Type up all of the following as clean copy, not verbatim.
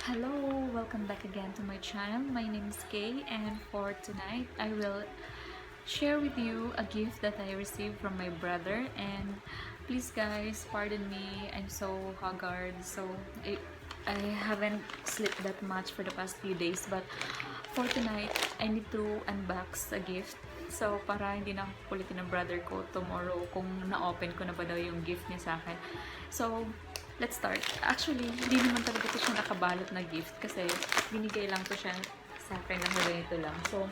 Hello, welcome back again to my channel. My name is Kay, and for tonight I will share with you a gift that I received from my brother. And please guys, pardon me, I'm so haggard, so I haven't slept that much for the past few days, but for tonight I need to unbox a gift. So para hindi na ako kulitin ng brother ko tomorrow kung na-open ko na ba daw yung gift niya sa akin. So let's start. Actually, hindi naman talaga ito siya nakabalot na gift kasi binigay lang to siya sa akin na ganito lang. So,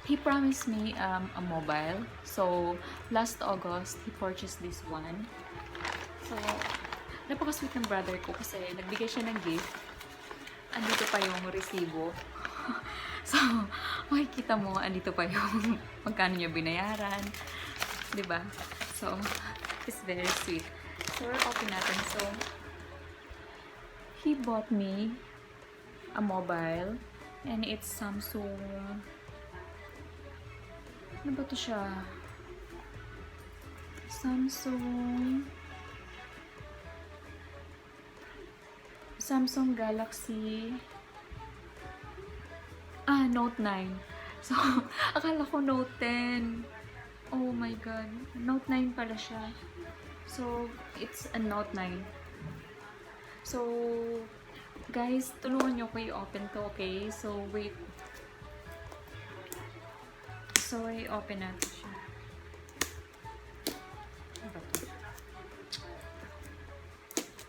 he promised me a mobile. So, last August, he purchased this one. So, napaka-sweet ng brother ko kasi nagbigay siya ng gift. Andito pa yung resibo. So, makikita mo, andito pa yung magkano niya binayaran. Diba? So, it's very sweet. So, we're open natin. So, he bought me a mobile and it's Samsung. Ano ba ito siya? Samsung Galaxy Note 9. So, akala ko Note 10. Oh my god. Note 9 pala siya. So, it's a Note 9. So, guys, tulungan nyo ko i-open to, okay? So, wait. So, i-open natin siya.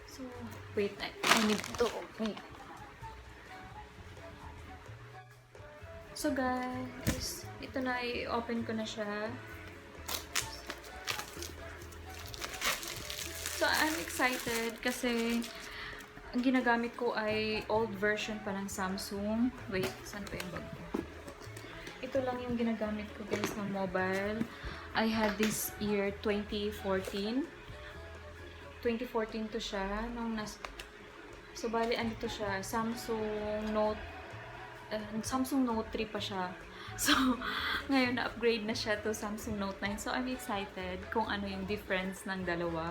So, wait. I need to open. So, guys, ito na, i-open ko na siya. So, I'm excited kasi ang ginagamit ko ay old version pa ng Samsung. Wait, saan pa yung bag ko? Ito lang yung ginagamit ko guys ng mobile. I had this year 2014. 2014 to siya. So, bali, andito siya. Samsung Note 3 pa siya. So, ngayon na-upgrade na siya to Samsung Note 9. So, I'm excited kung ano yung difference ng dalawa.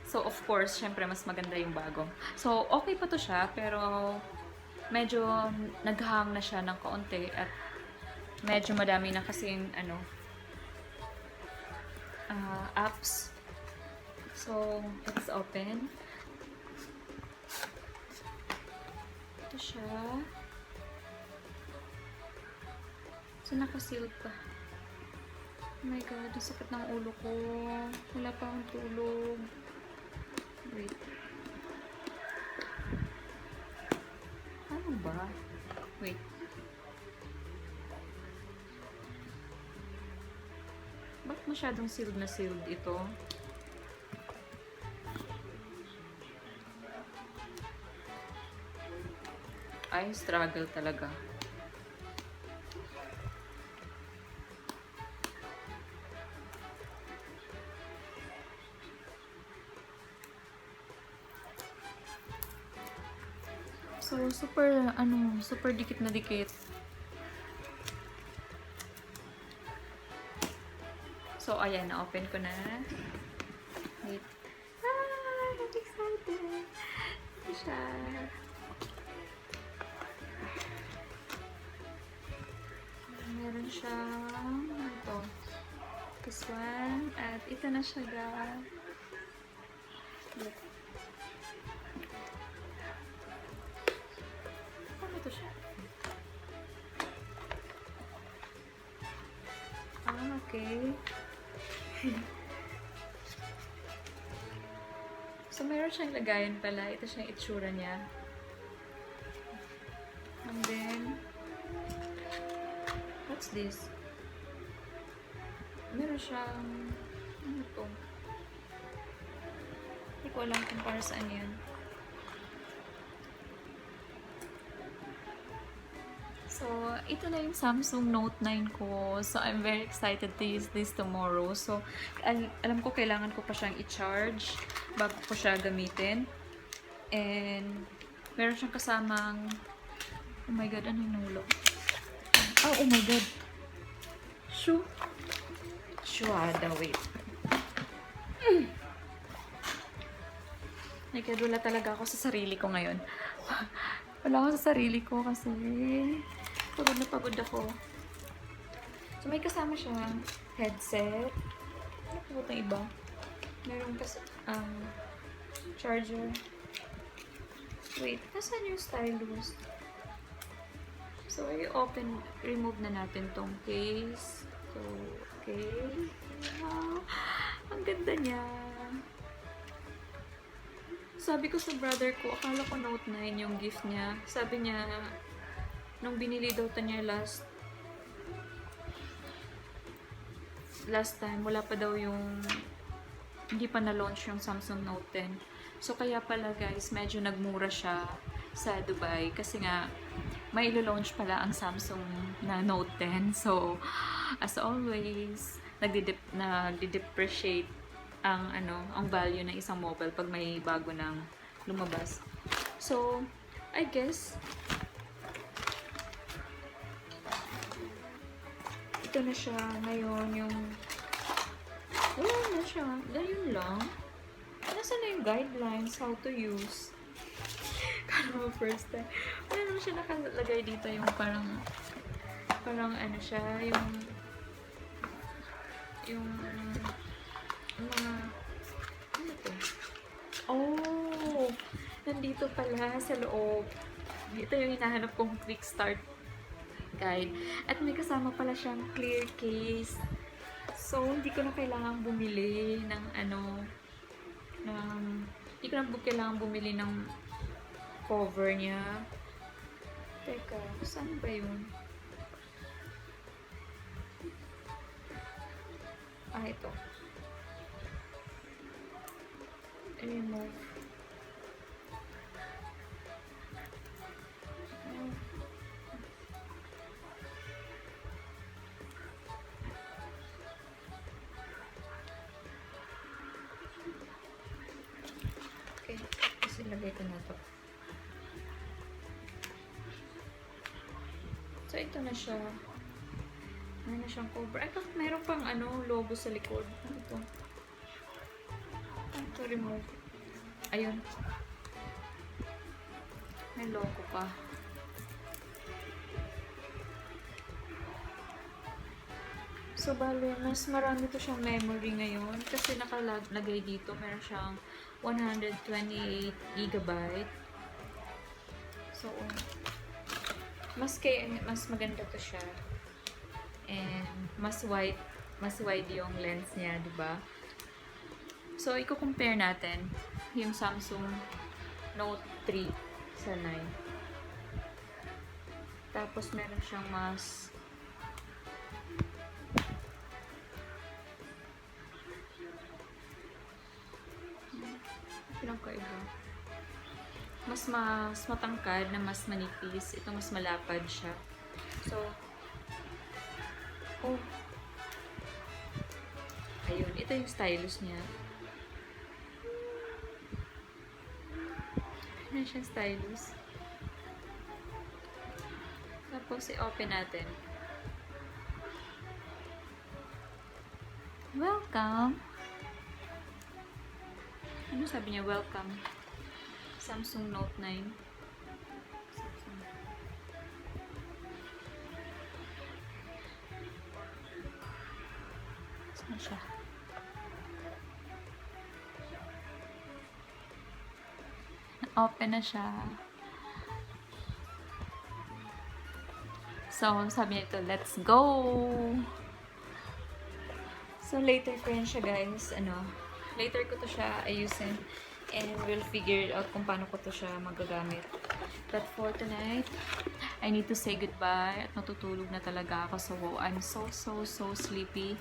So, of course, syempre, mas maganda yung bago. So, okay pa to siya, pero medyo naghang na siya ng kaunti at medyo madami na kasing, apps. So, let's open. Ito siya. So, nakasealed pa. Oh my god, ang sakit ng ulo ko. Wala pa akong tulog. Wait. Ano ba? Wait. Bakit masyadong sealed na sealed ito? Ay, struggle talaga. So, super dikit na dikit. So, ayan, na-open ko na. Wait. I'm excited. Ito siya. Meron siyang, ito. This one. At ito na siya, guys. Look. Ito siya. Okay. So, meron siyang lagayan pala. Ito siyang itsura niya. And then, what's this? Meron siyang, ano to? Hindi ko alam kung para saan yan. So, ito na yung Samsung Note 9 ko. So, I'm very excited to use this tomorrow. So, alam ko kailangan ko pa siyang i-charge bago ko siya gamitin. And, meron siyang kasamang, oh my god, ano yung nahulog? Oh my god. Shoe. Shuada, wait. Nagkadula talaga ako sa sarili ko ngayon. Wala ako sa sarili ko kasi pagod na pagod ako. So, may kasama siyang headset. Ano po itong iba? Meron kasi, charger. Wait, nasaan yung stylus? So, remove na natin tong case. So, okay. Wow. Ang ganda niya. Sabi ko sa brother ko, akala ko Note 9 yung gift niya. Sabi niya, nung binili daw niya last time, wala pa daw yung, hindi pa na-launch yung Samsung Note 10. So, kaya pala guys, medyo nagmura siya sa Dubai. Kasi nga, may ilo-launch pala ang Samsung na Note 10. So, as always, nagdi-depreciate ang value ng isang mobile pag may bago nang lumabas. So, I guess ito na siya ngayon yung wala na siya. Ganyan lang. Nasaan na yung guidelines how to use? Kala mo first time. Wala naman siya nakalagay dito yung parang ano siya, yung mga ano to? Oh! Nandito pala sa loob. Ito yung hinahanap kong quick start guide. At may kasama pala siyang clear case. So, hindi ko na kailangang bumili ng hindi ko na kailangang bumili ng cover niya. Teka, saan ba yun? Ito. Remove. Okay, kasi lagay ko na to. So, ito na siya. Meron na siyang cover. Ay, bakit meron pang logo sa likod? Ano ito? Ito, remove. Ayun. May logo pa. So, bale, mas marami to siyang memory ngayon. Kasi nakalagay dito, meron siyang 128 GB. So, mas maganda to siya. And mas wide yung lens niya, 'di ba? So, i-compare natin yung Samsung Note 3 sa 9. Tapos meron siyang mas pinakaiba. Mas matangkad na mas manipis. Ito mas malapad siya. So, ayun, ito yung stylus niya. Ano siya stylus? Tapos i-open natin. Welcome! Ano sabi niya? Welcome. Samsung Note 9. Saan siya? Open na siya. So, sabi niya ito, let's go! So, later ko yan siya, guys. Later ko to siya ayusin. And we'll figure out kung paano ko to siya magagamit. But for tonight, I need to say goodbye. At natutulog na talaga ako. So, wow, I'm so sleepy.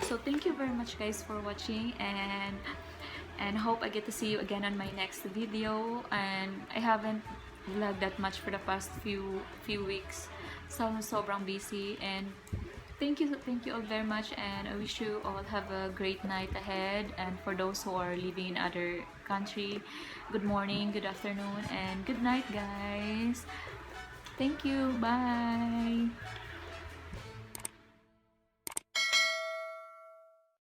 So, thank you very much, guys, for watching. And hope I get to see you again on my next video. And I haven't vlogged that much for the past few weeks. So, sobrang busy. And thank you all very much. And I wish you all have a great night ahead. And for those who are living in other country, good morning, good afternoon, and good night, guys. Thank you. Bye.